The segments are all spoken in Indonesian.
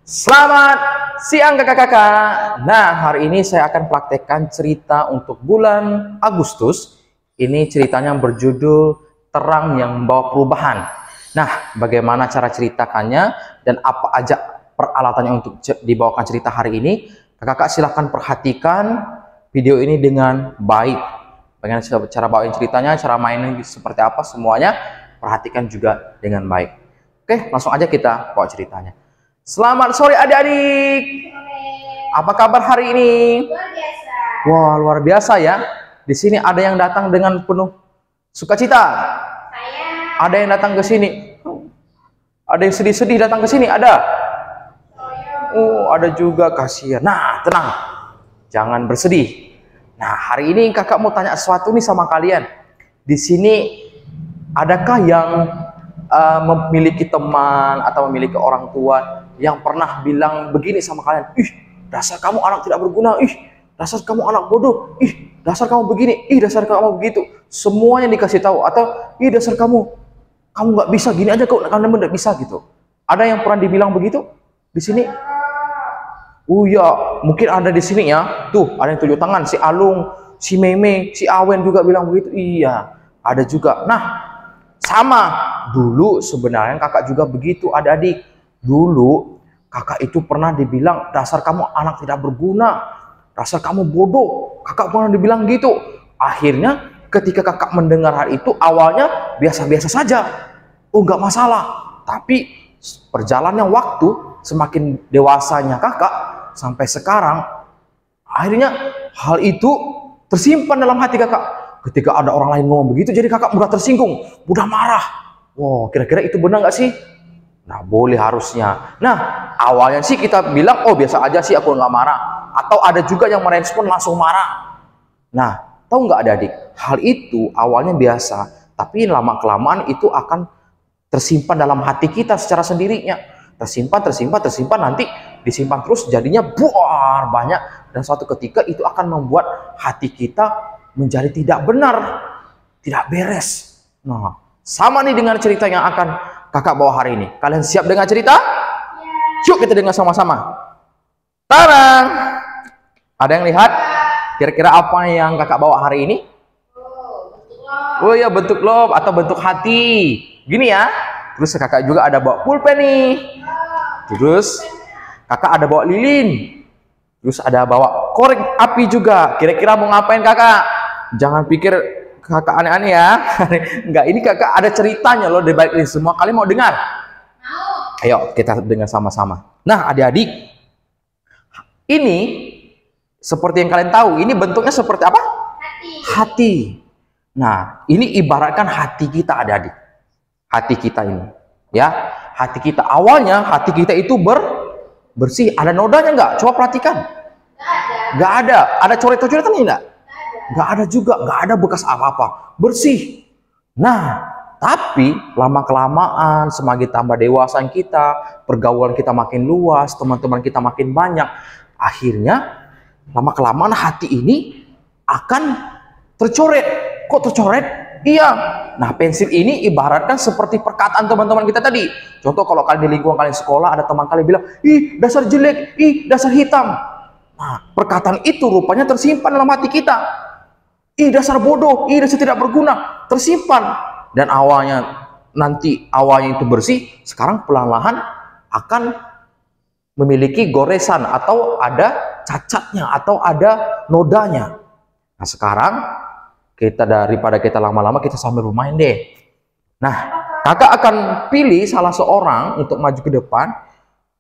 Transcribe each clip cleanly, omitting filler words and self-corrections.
Selamat siang kakak-kakak. Nah, hari ini saya akan praktekkan cerita untuk bulan Agustus. Ini ceritanya berjudul Terang yang Membawa Perubahan. Nah, bagaimana cara ceritakannya dan apa aja peralatannya untuk dibawakan cerita hari ini? Kakak-kakak silahkan perhatikan video ini dengan baik. Bagaimana cara bawain ceritanya, cara mainnya seperti apa, semuanya perhatikan juga dengan baik. Oke, langsung aja kita bawa ceritanya. Selamat sore adik-adik. Apa kabar hari ini? Luar biasa. Wah, luar biasa ya. Di sini ada yang datang dengan penuh sukacita. Saya. Ada yang datang ke sini. Ada yang sedih-sedih datang ke sini. Ada. Oh, ada juga kasihan. Nah, tenang. Jangan bersedih. Nah, hari ini kakak mau tanya sesuatu nih sama kalian. Di sini adakah yang memiliki teman atau memiliki orang tua yang pernah bilang begini sama kalian, ih dasar kamu anak tidak berguna, ih dasar kamu anak bodoh, ih dasar kamu begini, ih dasar kamu begitu, semuanya dikasih tahu, atau ih dasar kamu nggak bisa gini aja kok, kamu nggak bisa gitu. Ada yang pernah dibilang begitu di sini? Ya, mungkin ada di sini ya. Tuh ada yang tunjuk tangan, si Alung, si Meme, si Awen juga bilang begitu. Iya, ada juga. Nah, sama dulu sebenarnya kakak juga begitu adik-adik. Dulu kakak itu pernah dibilang dasar kamu anak tidak berguna, dasar kamu bodoh, kakak pernah dibilang gitu. Akhirnya ketika kakak mendengar hal itu awalnya biasa-biasa saja, oh nggak masalah. Tapi perjalannya waktu, semakin dewasanya kakak sampai sekarang, akhirnya hal itu tersimpan dalam hati kakak. Ketika ada orang lain ngomong begitu, jadi kakak mudah tersinggung, mudah marah. Wow, kira-kira itu benar nggak sih? Nah, boleh harusnya. Nah, awalnya sih kita bilang, oh biasa aja sih, aku nggak marah. Atau ada juga yang merespon langsung marah. Nah, tahu nggak adik-adik? Hal itu awalnya biasa, tapi lama-kelamaan itu akan tersimpan dalam hati kita secara sendirinya. Tersimpan, nanti disimpan terus, jadinya buar banyak. Dan suatu ketika itu akan membuat hati kita menjadi tidak benar, tidak beres. Nah, sama nih dengan cerita yang akan kakak bawa hari ini. Kalian siap dengan cerita? Ya. Yuk kita dengar sama-sama. Tarang! Ada yang lihat? Kira-kira apa yang kakak bawa hari ini? Oh ya, bentuk lob atau bentuk hati. Gini ya. Terus kakak juga ada bawa pulpen nih. Terus kakak ada bawa lilin. Terus ada bawa korek api juga. Kira-kira mau ngapain kakak? Jangan pikir kakak aneh-aneh ya. Enggak, ini kakak ada ceritanya loh di balik ini semua. Kalian mau dengar? Mau. Ayo kita dengar sama-sama. Nah, adik-adik, ini seperti yang kalian tahu, ini bentuknya seperti apa? Hati. Nah, ini ibaratkan hati kita adik-adik. Hati kita ini, ya. Hati kita awalnya, hati kita itu bersih. Ada nodanya nggak? Coba perhatikan. Nggak ada. Ada coret-coretan enggak? Nggak ada juga, nggak ada bekas apa-apa, bersih. Nah, tapi lama-kelamaan semakin tambah dewasa kita, pergaulan kita makin luas, teman-teman kita makin banyak, akhirnya lama-kelamaan hati ini akan tercoret. Kok tercoret? Iya. Nah, pensil ini ibaratkan seperti perkataan teman-teman kita tadi. Contoh kalau kalian di lingkungan kalian sekolah, ada teman kalian bilang, ih dasar jelek, ih dasar hitam. Nah, perkataan itu rupanya tersimpan dalam hati kita. Ih dasar bodoh, ih dasar tidak berguna, tersimpan. Dan awalnya itu bersih, sekarang pelan-pelan akan memiliki goresan atau ada cacatnya atau ada nodanya. Nah, sekarang daripada kita lama-lama, kita sambil bermain deh. Nah, kakak akan pilih salah seorang untuk maju ke depan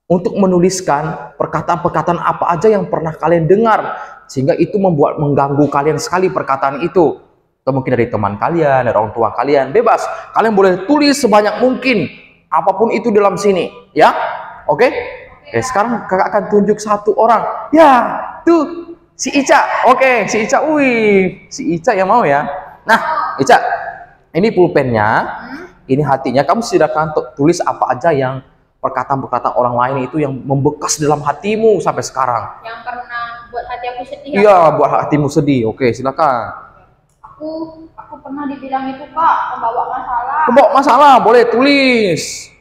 untuk menuliskan perkataan-perkataan apa aja yang pernah kalian dengar, sehingga itu mengganggu kalian sekali perkataan itu. Atau mungkin dari teman kalian, dari orang tua kalian, bebas. Kalian boleh tulis sebanyak mungkin, apapun itu dalam sini, ya. Oke? Oke, sekarang kakak akan tunjuk satu orang. Ya, tuh, si Ica. Oke, si Ica. Wih, si Ica yang mau ya. Nah, Ica, ini pulpennya, ini hatinya. Kamu silakan tulis apa aja yang perkataan-perkataan orang lain itu yang membekas dalam hatimu sampai sekarang. Yang pernah buat hati aku sedih. Iya, buat hatimu sedih. Oke, silakan. Aku pernah dibilang itu kak, pembawa masalah. Pembawa masalah, boleh tulis.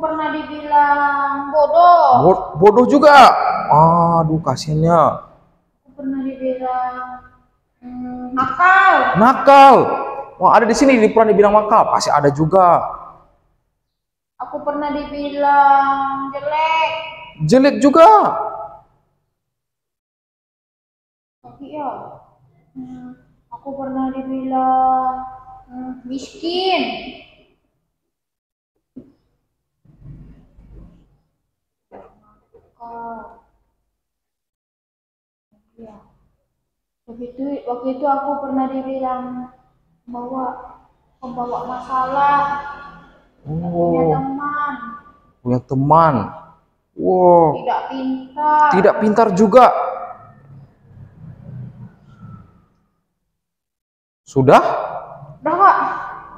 pernah dibilang bodoh. Bodoh juga. Aduh, kasihannya. Aku pernah dibilang nakal. Nakal. Wah, ada di sini pernah dibilang nakal. Pasti ada juga. Aku pernah dibilang jelek. Jelek juga. Tapi ya, aku pernah dibilang miskin. Ya. Waktu itu aku pernah dibilang pembawa masalah. Punya teman. Punya teman. Wow. Tidak pintar. Tidak pintar juga. Sudah? Udah, Kak.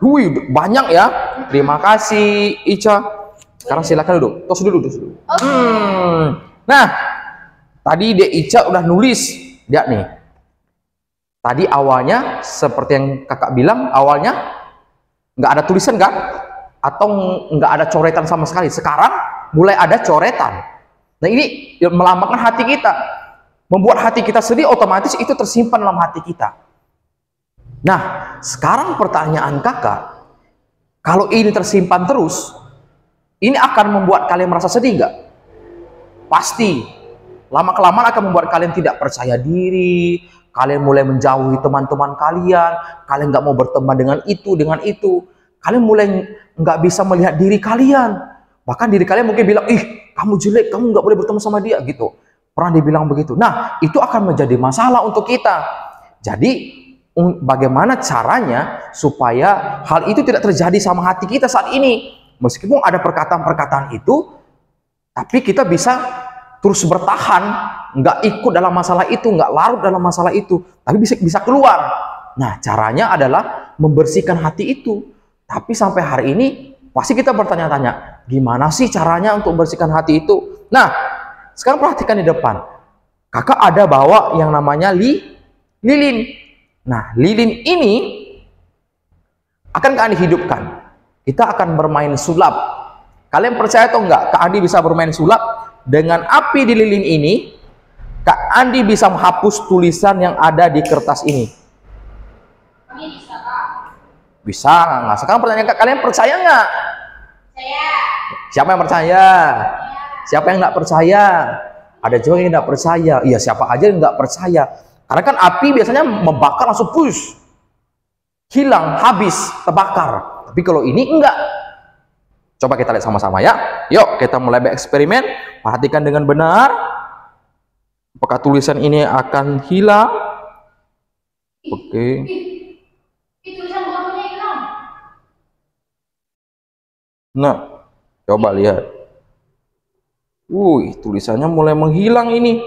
Wih, banyak ya. Terima kasih, Ica. Sekarang silakan duduk. Tos dulu. Nah, tadi Dek Ica udah nulis. Lihat nih. Tadi awalnya seperti yang kakak bilang, awalnya nggak ada tulisan kan? Atau nggak ada coretan sama sekali. Sekarang mulai ada coretan. Nah, ini melambangkan hati kita. Membuat hati kita sedih, otomatis itu tersimpan dalam hati kita. Nah, sekarang pertanyaan kakak, kalau ini tersimpan terus, ini akan membuat kalian merasa sedih nggak? Pasti. Lama-kelamaan akan membuat kalian tidak percaya diri, kalian mulai menjauhi teman-teman kalian nggak mau berteman dengan itu, kalian mulai nggak bisa melihat diri kalian. Bahkan diri kalian mungkin bilang, ih, kamu jelek, kamu nggak boleh bertemu sama dia, gitu. Pernah dibilang begitu. Nah, itu akan menjadi masalah untuk kita. Jadi, bagaimana caranya supaya hal itu tidak terjadi sama hati kita saat ini? Meskipun ada perkataan-perkataan itu, tapi kita bisa terus bertahan, nggak ikut dalam masalah itu, nggak larut dalam masalah itu, tapi bisa keluar. Nah, caranya adalah membersihkan hati itu. Tapi sampai hari ini pasti kita bertanya-tanya, gimana sih caranya untuk membersihkan hati itu? Nah, sekarang perhatikan di depan. Kakak ada bawa yang namanya lilin. Nah, lilin ini akan Kak Andi hidupkan. Kita akan bermain sulap. Kalian percaya atau enggak? Kak Andi bisa bermain sulap. Dengan api di lilin ini, Kak Andi bisa menghapus tulisan yang ada di kertas ini. Bisa nggak? Sekarang pertanyaan Kak, kalian percaya nggak? Percaya. Siapa yang percaya? Siapa yang nggak percaya? Ada juga yang nggak percaya. Iya, siapa aja yang nggak percaya? Karena kan api biasanya membakar langsung push, hilang, habis, terbakar. Tapi kalau ini enggak. Coba kita lihat sama-sama ya. Yuk kita mulai bereksperimen. Perhatikan dengan benar. Apakah tulisan ini akan hilang? Oke. Tulisan bawahnya hilang. Nah, coba lihat. Tulisannya mulai menghilang ini.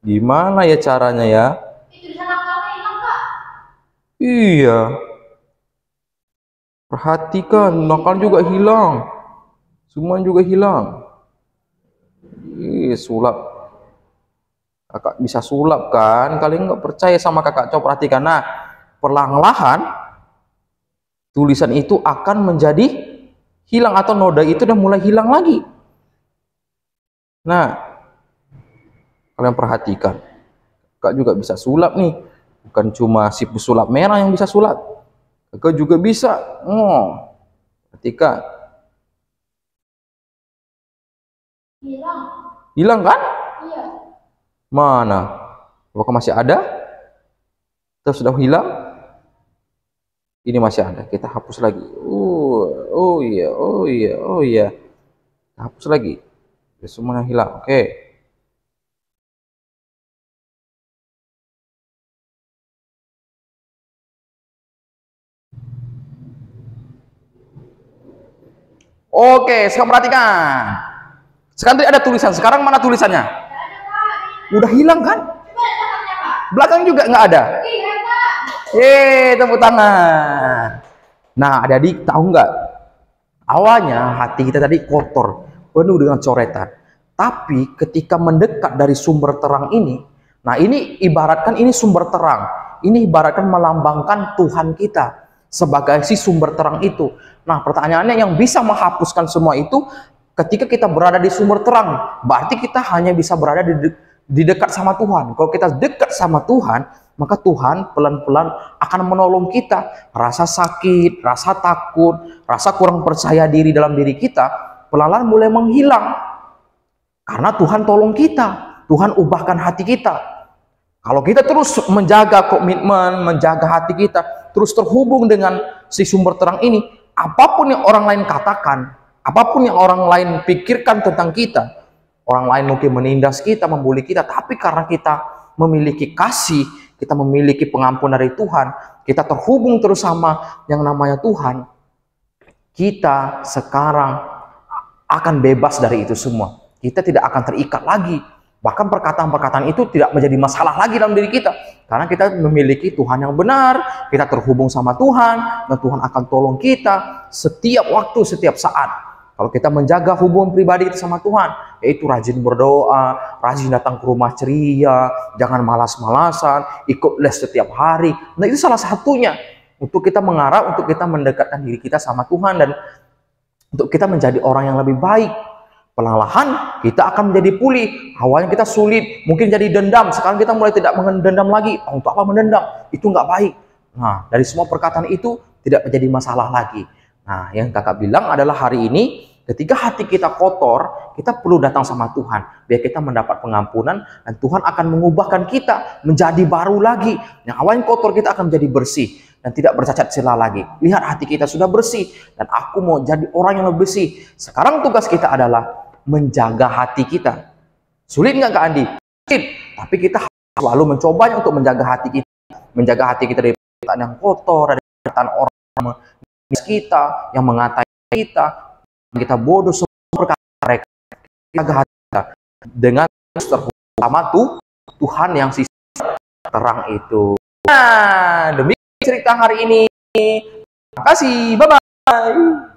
Gimana ya caranya ya? Tulisan akalnya hilang, Kak. Iya. Perhatikan, nakal juga hilang. Semua juga hilang. Sulap. Kakak bisa sulap kan? Kalian nggak percaya sama kakak? Coba perhatikan. Nah, perlahan-lahan tulisan itu akan menjadi hilang atau noda itu udah mulai hilang lagi. Nah, kalian perhatikan. Kakak juga bisa sulap nih. Bukan cuma si pesulap merah yang bisa sulap. Kakak juga bisa. Perhatikan. Hilang. Hilang kan? Iya. Mana? Apakah masih ada? Terus sudah hilang? Ini masih ada. Kita hapus lagi. Oh iya. Hapus lagi. Semuanya hilang. Oke. Oke, sekarang perhatikan. Sekarang tadi ada tulisan. Sekarang mana tulisannya? Udah hilang kan? Belakang juga nggak ada. Tepuk tangan. Nah, adik-adik tahu nggak? Awalnya hati kita tadi kotor, penuh dengan coretan. Tapi ketika mendekat dari sumber terang ini, nah ini ibaratkan ini sumber terang. Ini ibaratkan melambangkan Tuhan kita. sebagai si sumber terang itu. Nah, pertanyaannya yang bisa menghapuskan semua itu, ketika kita berada di sumber terang, berarti kita hanya bisa berada di dekat sama Tuhan. Kalau kita dekat sama Tuhan, maka Tuhan pelan-pelan akan menolong kita. Rasa sakit, rasa takut, rasa kurang percaya diri dalam diri kita, pelan-pelan mulai menghilang. Karena Tuhan tolong kita, Tuhan ubahkan hati kita. Kalau kita terus menjaga komitmen, menjaga hati kita, terus terhubung dengan si sumber terang ini, apapun yang orang lain katakan, apapun yang orang lain pikirkan tentang kita, orang lain mungkin menindas kita, membuli kita, tapi karena kita memiliki kasih, kita memiliki pengampun dari Tuhan, kita terhubung terus sama yang namanya Tuhan, kita sekarang akan bebas dari itu semua. Kita tidak akan terikat lagi. Bahkan perkataan-perkataan itu tidak menjadi masalah lagi dalam diri kita. Karena kita memiliki Tuhan yang benar, kita terhubung sama Tuhan, dan Tuhan akan tolong kita setiap waktu, setiap saat. Kalau kita menjaga hubungan pribadi kita sama Tuhan, yaitu rajin berdoa, rajin datang ke rumah ceria, jangan malas-malasan, ikut les setiap hari. Nah, itu salah satunya untuk kita mengarah, untuk kita mendekatkan diri kita sama Tuhan, dan untuk kita menjadi orang yang lebih baik. Perlahan kita akan menjadi pulih. Awalnya kita sulit, mungkin jadi dendam. Sekarang kita mulai tidak mendendam lagi. Oh, untuk apa mendendam? Itu nggak baik. Nah, dari semua perkataan itu tidak menjadi masalah lagi. Nah, yang kakak bilang adalah hari ini, ketika hati kita kotor, kita perlu datang sama Tuhan. Biar kita mendapat pengampunan, dan Tuhan akan mengubahkan kita menjadi baru lagi. Yang awalnya kotor, kita akan menjadi bersih. Dan tidak bercacat celah lagi. Lihat, hati kita sudah bersih. Dan aku mau jadi orang yang lebih bersih. Sekarang tugas kita adalah menjaga hati kita. Sulit nggak Kak Andi? Sulit. Tapi kita selalu mencobanya untuk menjaga hati kita. Menjaga hati kita dari perkataan yang kotor, dari perkataan orang kita, yang mengatai kita bodoh, semua perkataan mereka. Jaga hati kita dengan terhubung sama Tuhan yang sisi terang itu. Nah, demikian cerita hari ini. Terima kasih. Bye-bye.